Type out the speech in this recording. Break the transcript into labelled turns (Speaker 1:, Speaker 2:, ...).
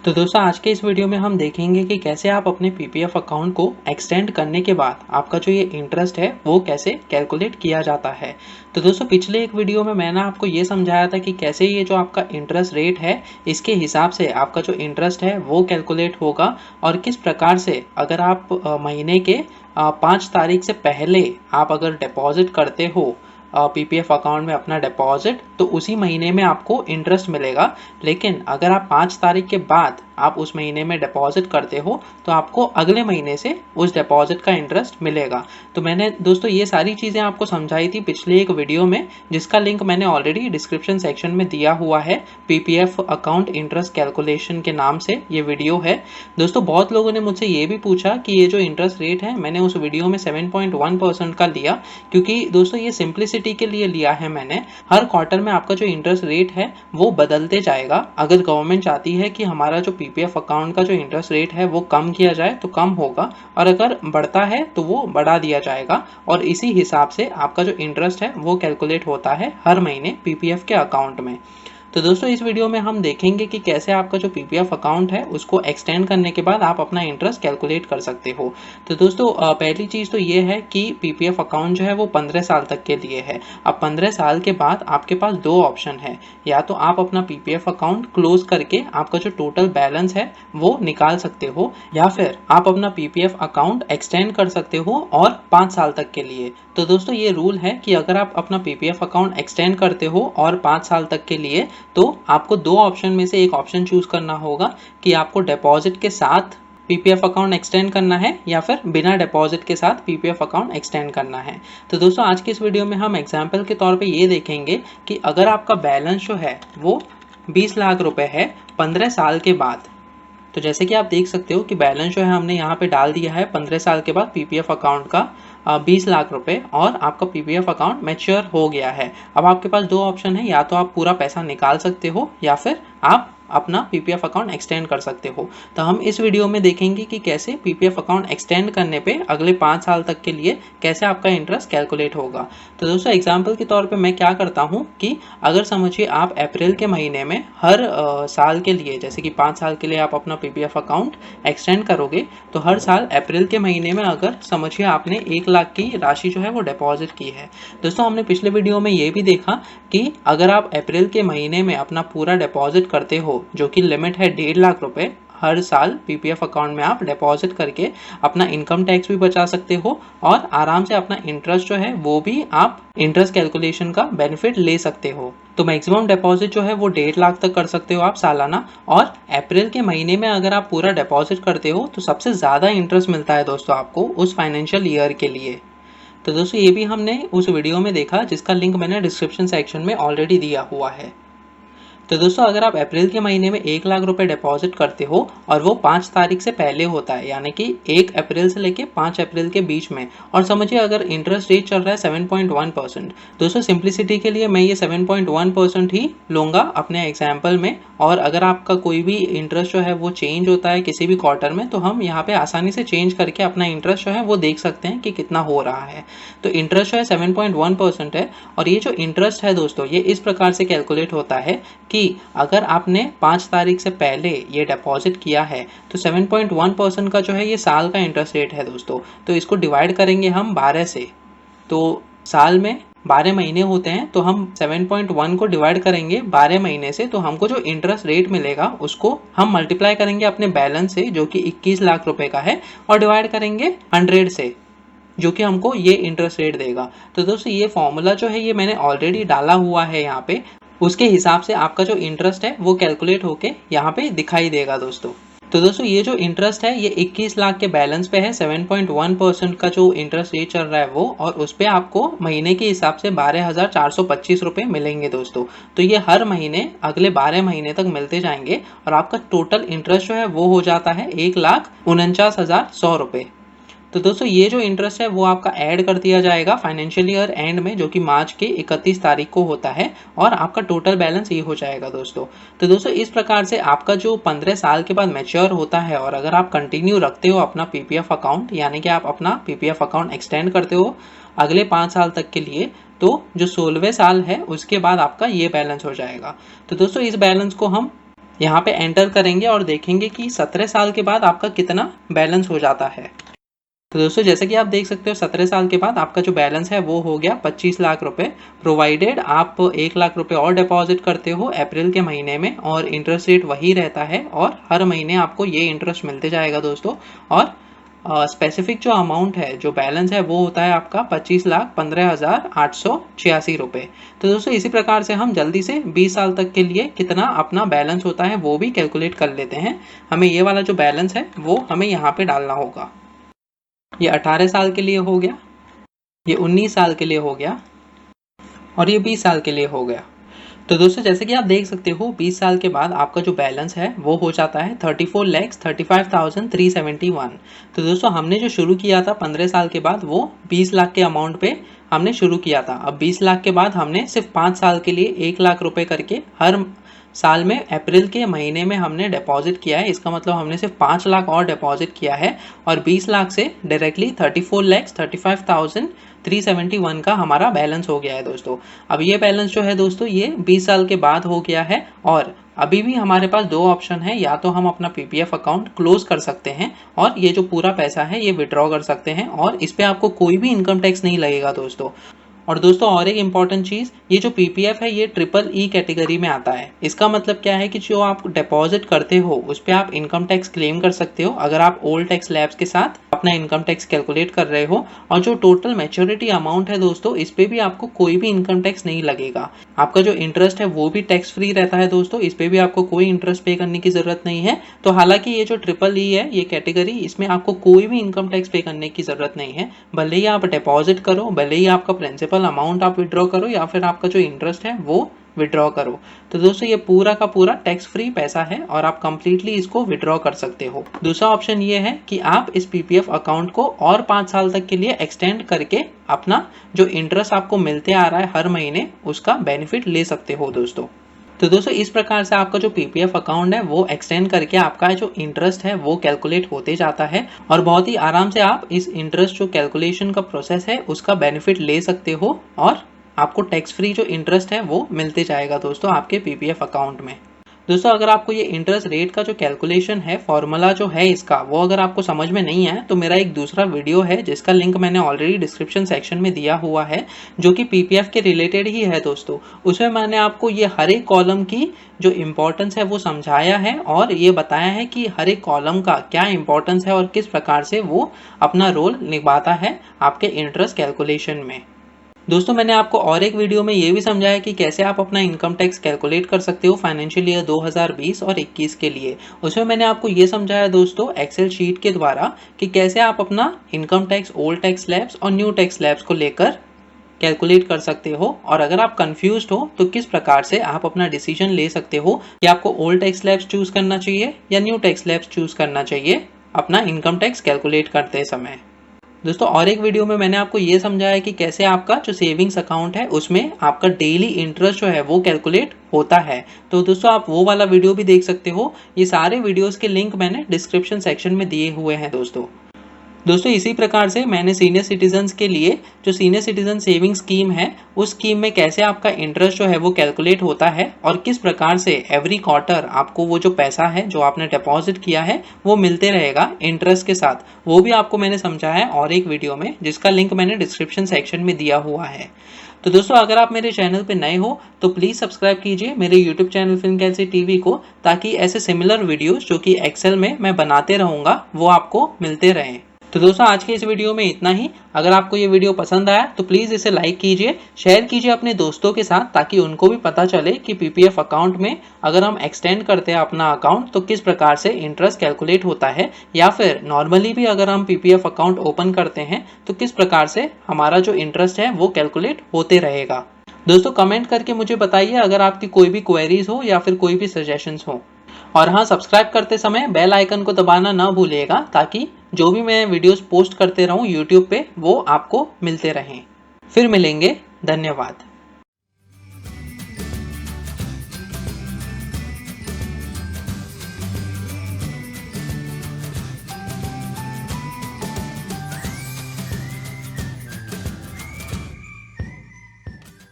Speaker 1: तो दोस्तों आज के इस वीडियो में हम देखेंगे कि कैसे आप अपने पीपीएफ अकाउंट को एक्सटेंड करने के बाद आपका जो ये इंटरेस्ट है वो कैसे कैलकुलेट किया जाता है। तो दोस्तों पिछले एक वीडियो में मैंने आपको ये समझाया था कि कैसे ये जो आपका इंटरेस्ट रेट है इसके हिसाब से आपका जो इंटरेस्ट है वो कैलकुलेट होगा और किस प्रकार से अगर आप महीने के 5 तारीख से पहले आप अगर डिपॉजिट करते हो पीपीएफ अकाउंट में अपना डिपॉजिट तो उसी महीने में आपको इंटरेस्ट मिलेगा। लेकिन अगर आप 5 तारीख के बाद आप उस महीने में डिपॉजिट करते हो तो आपको अगले महीने से उस डिपॉजिट का इंटरेस्ट मिलेगा। तो मैंने दोस्तों ये सारी चीज़ें आपको समझाई थी पिछले एक वीडियो में, जिसका लिंक मैंने ऑलरेडी डिस्क्रिप्शन सेक्शन में दिया हुआ है। पीपीएफ अकाउंट इंटरेस्ट कैलकुलेशन के नाम से ये वीडियो है। दोस्तों बहुत लोगों ने मुझसे ये भी पूछा कि ये जो इंटरेस्ट रेट है मैंने उस वीडियो में 7.1% का लिया, क्योंकि दोस्तों ये सिंप्लिसिटी के लिए लिया है मैंने। हर क्वार्टर में आपका जो इंटरेस्ट रेट है वो बदलते जाएगा। अगर गवर्नमेंट चाहती है कि हमारा जो पीपीएफ अकाउंट का जो इंटरेस्ट रेट है वो कम किया जाए तो कम होगा, और अगर बढ़ता है तो वो बढ़ा दिया जाएगा, और इसी हिसाब से आपका जो इंटरेस्ट है वो कैलकुलेट होता है हर महीने पीपीएफ के अकाउंट में। तो दोस्तों इस वीडियो में हम देखेंगे कि कैसे आपका जो पीपीएफ अकाउंट है उसको एक्सटेंड करने के बाद आप अपना इंटरेस्ट कैलकुलेट कर सकते हो। तो दोस्तों पहली चीज़ तो ये है कि पीपीएफ अकाउंट जो है वो 15 साल तक के लिए है। अब 15 साल के बाद आपके पास दो ऑप्शन है, या तो आप अपना पीपीएफ अकाउंट क्लोज करके आपका जो टोटल बैलेंस है वो निकाल सकते हो, या फिर आप अपना पीपीएफ अकाउंट एक्सटेंड कर सकते हो और 5 साल तक के लिए। तो दोस्तों ये रूल है कि अगर आप अपना पीपीएफ अकाउंट एक्सटेंड करते हो और 5 साल तक के लिए तो आपको दो ऑप्शन में से एक ऑप्शन चूज करना होगा कि आपको डिपॉजिट के साथ पीपीएफ अकाउंट एक्सटेंड करना है या फिर बिना डिपॉजिट के साथ पीपीएफ अकाउंट एक्सटेंड करना है। तो दोस्तों आज की इस वीडियो में हम एग्जांपल के तौर पे ये देखेंगे कि अगर आपका बैलेंस जो है वो 20 लाख रुपए है 15 साल के बाद, तो जैसे कि आप देख सकते हो कि बैलेंस जो है हमने यहाँ पे डाल दिया है 15 साल के बाद पीपीएफ अकाउंट का 20 लाख रुपए, और आपका पीपीएफ अकाउंट मैच्योर हो गया है। अब आपके पास दो ऑप्शन है, या तो आप पूरा पैसा निकाल सकते हो या फिर आप अपना पीपीएफ अकाउंट एक्सटेंड कर सकते हो। तो हम इस वीडियो में देखेंगे कि कैसे पीपीएफ अकाउंट एक्सटेंड करने पे अगले 5 साल तक के लिए कैसे आपका इंटरेस्ट कैलकुलेट होगा। तो दोस्तों एग्जांपल के तौर पे मैं क्या करता हूँ कि अगर समझिए आप अप्रैल के महीने में हर साल के लिए, जैसे कि 5 साल के लिए आप अपना पीपीएफ अकाउंट एक्सटेंड करोगे, तो हर साल अप्रैल के महीने में अगर समझिए आपने 1 लाख की राशि जो है वो डिपॉजिट की है। दोस्तों हमने पिछले वीडियो में ये भी देखा कि अगर आप अप्रैल के महीने में अपना पूरा डिपॉजिट करते हो, जो कि लिमिट है 1.5 लाख रुपए, हर साल पीपीएफ अकाउंट में आप डिपॉजिट करके अपना इनकम टैक्स भी बचा सकते हो और आराम से अपना इंटरेस्ट जो है वो भी आप इंटरेस्ट कैलकुलेशन का बेनिफिट ले सकते हो। तो मैक्सिमम डिपॉजिट जो है वो 1.5 लाख तक कर सकते हो आप सालाना, और अप्रैल के महीने में अगर आप पूरा डिपॉजिट करते हो तो सबसे ज़्यादा इंटरेस्ट मिलता है दोस्तों आपको उस फाइनेंशियल ईयर के लिए। तो दोस्तों ये भी हमने उस वीडियो में देखा, जिसका लिंक मैंने डिस्क्रिप्शन सेक्शन में ऑलरेडी दिया हुआ है। तो दोस्तों अगर आप अप्रैल के महीने में 1 लाख रुपए डिपॉजिट करते हो और वो 5 तारीख से पहले होता है, यानी कि 1 अप्रैल से लेके 5 अप्रैल के बीच में, और समझिए अगर इंटरेस्ट रेट चल रहा है 7.1%, दोस्तों सिंप्लिसिटी के लिए मैं ये 7.1% ही लूँगा अपने एग्जाम्पल में, और अगर आपका कोई भी इंटरेस्ट जो है वो चेंज होता है किसी भी क्वार्टर में तो हम यहाँ पे आसानी से चेंज करके अपना इंटरेस्ट जो है वो देख सकते हैं कि कितना हो रहा है। तो इंटरेस्ट जो है 7.1% है, और ये जो इंटरेस्ट है दोस्तों ये इस प्रकार से कैलकुलेट होता है कि अगर आपने 5 तारीख से पहले ये डिपॉजिट किया है तो 7.1% का जो है ये साल का इंटरेस्ट रेट है दोस्तों। तो इसको डिवाइड करेंगे हम 12 से, तो साल में 12 महीने होते हैं, तो हम 7.1 को डिवाइड करेंगे 12 महीने से, तो हमको जो इंटरेस्ट रेट मिलेगा उसको हम मल्टीप्लाई करेंगे अपने बैलेंस से जो कि 21 लाख रुपए का है, और डिवाइड करेंगे 100 से, जो कि हमको ये इंटरेस्ट रेट देगा। तो दोस्तों ये फॉर्मूला जो है ये मैंने ऑलरेडी डाला हुआ है यहाँ पे, उसके हिसाब से आपका जो इंटरेस्ट है वो कैलकुलेट होके यहाँ पे दिखाई देगा दोस्तों। तो दोस्तों ये जो इंटरेस्ट है ये 21 लाख के बैलेंस पे है, 7.1% का जो इंटरेस्ट रेट चल रहा है वो, और उस पर आपको महीने के हिसाब से 12,425 रुपये मिलेंगे दोस्तों। तो ये हर महीने अगले 12 महीने तक मिलते जाएंगे, और आपका टोटल इंटरेस्ट जो है वो हो जाता है 1,49,100 रुपये। तो दोस्तों ये जो इंटरेस्ट है वो आपका ऐड कर दिया जाएगा फाइनेंशियल ईयर एंड में, जो कि मार्च के 31 तारीख को होता है, और आपका टोटल बैलेंस ये हो जाएगा दोस्तों। तो दोस्तों इस प्रकार से आपका जो 15 साल के बाद मैच्योर होता है, और अगर आप कंटिन्यू रखते हो अपना पीपीएफ अकाउंट, यानी कि आप अपना पीपीएफ अकाउंट एक्सटेंड करते हो अगले 5 साल तक के लिए, तो जो 16वें साल है उसके बाद आपका ये बैलेंस हो जाएगा। तो दोस्तों इस बैलेंस को हम यहाँ पे एंटर करेंगे और देखेंगे कि 17 साल के बाद आपका कितना बैलेंस हो जाता है। तो दोस्तों जैसे कि आप देख सकते हो 17 साल के बाद आपका जो बैलेंस है वो हो गया 25 लाख रुपए, प्रोवाइडेड आप 1 लाख रुपए और डिपॉजिट करते हो अप्रैल के महीने में और इंटरेस्ट रेट वही रहता है और हर महीने आपको ये इंटरेस्ट मिलते जाएगा दोस्तों। और स्पेसिफिक जो अमाउंट है, जो बैलेंस है, वो होता है आपका 25,15,886 रुपये। तो दोस्तों इसी प्रकार से हम जल्दी से 20 साल तक के लिए कितना अपना बैलेंस होता है वो भी कैलकुलेट कर लेते हैं। हमें ये वाला जो बैलेंस है वो हमें यहाँ पे डालना होगा। ये 18 साल के लिए हो गया, ये 19 साल के लिए हो गया और ये 20 साल के लिए हो गया। तो दोस्तों जैसे कि आप देख सकते हो 20 साल के बाद आपका जो बैलेंस है वो हो जाता है 34,35,371। तो दोस्तों हमने जो शुरू किया था 15 साल के बाद वो 20 लाख के अमाउंट पे हमने शुरू किया था। अब 20 लाख के बाद हमने सिर्फ 5 साल के लिए 1 लाख रुपए करके हर साल में अप्रैल के महीने में हमने डिपॉजिट किया है। इसका मतलब हमने सिर्फ 5 लाख और डिपॉजिट किया है और 20 लाख से डायरेक्टली 34,35,371 का हमारा बैलेंस हो गया है दोस्तों। अब ये बैलेंस जो है दोस्तों ये 20 साल के बाद हो गया है और अभी भी हमारे पास दो ऑप्शन है, या तो हम अपना पीपीएफ अकाउंट क्लोज कर सकते हैं और ये जो पूरा पैसा है ये विड्रॉ कर सकते हैं और इस पे आपको कोई भी इनकम टैक्स नहीं लगेगा दोस्तों। और दोस्तों और एक इम्पॉर्टेंट चीज़, ये जो पीपीएफ है ये ट्रिपल ई कैटेगरी में आता है। इसका मतलब क्या है कि जो आप डिपॉजिट करते हो उस पर आप इनकम टैक्स क्लेम कर सकते हो अगर आप ओल्ड टैक्स लैब्स के साथ अपना इनकम टैक्स कैलकुलेट कर रहे हो। और जो टोटल मैच्योरिटी अमाउंट है दोस्तों इस पे भी आपको कोई भी इनकम टैक्स नहीं लगेगा। आपका जो इंटरेस्ट है वो भी टैक्स फ्री रहता है दोस्तों, इस पे भी आपको कोई इंटरेस्ट पे करने की जरूरत नहीं है। तो हालांकि ये जो ट्रिपल ई है ये कैटेगरी, इसमें आपको कोई भी इनकम टैक्स पे करने की जरूरत नहीं है। भले ही आप डिपॉजिट करो, भले ही आपका प्रिंसिपल अमाउंट आप विड्रॉ करो या फिर आपका जो इंटरेस्ट है वो विड्रॉ करो, तो दोस्तों ये पूरा का पूरा टैक्स फ्री पैसा है और आप कंप्लीटली इसको विड्रॉ कर सकते हो। दूसरा ऑप्शन ये है कि आप इस पीपीएफ अकाउंट को और 5 साल तक के लिए एक्सटेंड करके अपना जो इंटरेस्ट आपको मिलते आ रहा है हर महीने उसका बेनिफिट ले सकते हो दोस्तों। तो दोस्तों इस प्रकार से आपका जो पीपीएफ अकाउंट है वो एक्सटेंड करके आपका जो इंटरेस्ट है वो कैलकुलेट होते जाता है और बहुत ही आराम से आप इस इंटरेस्ट जो कैलकुलेशन का प्रोसेस है उसका बेनिफिट ले सकते हो और आपको टैक्स फ्री जो इंटरेस्ट है वो मिलते जाएगा दोस्तों आपके पीपीएफ अकाउंट में। दोस्तों अगर आपको ये इंटरेस्ट रेट का जो कैलकुलेशन है, फॉर्मूला जो है इसका, वो अगर आपको समझ में नहीं आया तो मेरा एक दूसरा वीडियो है जिसका लिंक मैंने ऑलरेडी डिस्क्रिप्शन सेक्शन में दिया हुआ है जो कि पीपीएफ के रिलेटेड ही है दोस्तों। उसमें मैंने आपको ये हर एक कॉलम की जो इम्पोर्टेंस है वो समझाया है और ये बताया है कि हर एक कॉलम का क्या इंपॉर्टेंस है और किस प्रकार से वो अपना रोल निभाता है आपके इंटरेस्ट कैलकुलेशन में। दोस्तों मैंने आपको और एक वीडियो में ये भी समझाया कि कैसे आप अपना इनकम टैक्स कैलकुलेट कर सकते हो फाइनेंशियल ईयर 2020 और 21 के लिए। उसमें मैंने आपको ये समझाया दोस्तों एक्सेल शीट के द्वारा कि कैसे आप अपना income tax old tax slabs और न्यू टैक्स स्लैब्स को लेकर कैलकुलेट कर सकते हो और अगर आप कंफ्यूज हो तो किस प्रकार से आप अपना डिसीजन ले सकते हो कि आपको ओल्ड टैक्स स्लैब्स चूज करना चाहिए या न्यू टैक्स स्लैब्स चूज करना चाहिए अपना इनकम टैक्स कैलकुलेट करते समय। दोस्तों और एक वीडियो में मैंने आपको ये समझाया कि कैसे आपका जो सेविंग्स अकाउंट है उसमें आपका डेली इंटरेस्ट जो है वो कैलकुलेट होता है। तो दोस्तों आप वो वाला वीडियो भी देख सकते हो। ये सारे वीडियोस के लिंक मैंने डिस्क्रिप्शन सेक्शन में दिए हुए हैं दोस्तों इसी प्रकार से मैंने सीनियर सिटीजन्स के लिए जो सीनियर सिटीजन सेविंग स्कीम है उस स्कीम में कैसे आपका इंटरेस्ट जो है वो कैलकुलेट होता है और किस प्रकार से एवरी क्वार्टर आपको वो जो पैसा है जो आपने डिपॉजिट किया है वो मिलते रहेगा इंटरेस्ट के साथ, वो भी आपको मैंने समझाया है और एक वीडियो में जिसका लिंक मैंने डिस्क्रिप्शन सेक्शन में दिया हुआ है। तो दोस्तों अगर आप मेरे चैनल पे नए हो तो प्लीज़ सब्सक्राइब कीजिए मेरे यूट्यूब चैनल फिल्म कैलसी टीवी को, ताकि ऐसे सिमिलर वीडियोस जो कि एक्सेल में मैं बनाते रहूँगा वो आपको मिलते रहें। तो दोस्तों आज के इस वीडियो में इतना ही। अगर आपको ये वीडियो पसंद आया तो प्लीज़ इसे लाइक कीजिए, शेयर कीजिए अपने दोस्तों के साथ ताकि उनको भी पता चले कि पीपीएफ अकाउंट में अगर हम एक्सटेंड करते हैं अपना अकाउंट तो किस प्रकार से इंटरेस्ट कैलकुलेट होता है, या फिर नॉर्मली भी अगर हम पीपीएफ अकाउंट ओपन करते हैं तो किस प्रकार से हमारा जो इंटरेस्ट है वो कैलकुलेट होते रहेगा। दोस्तों कमेंट करके मुझे बताइए अगर आपकी कोई भी क्वेरीज हो या फिर कोई भी सजेशंस हो। और हाँ, सब्सक्राइब करते समय बेल आइकन को दबाना ना भूलिएगा ताकि जो भी मैं वीडियोस पोस्ट करते रहूं यूट्यूब पे वो आपको मिलते रहें। फिर मिलेंगे, धन्यवाद।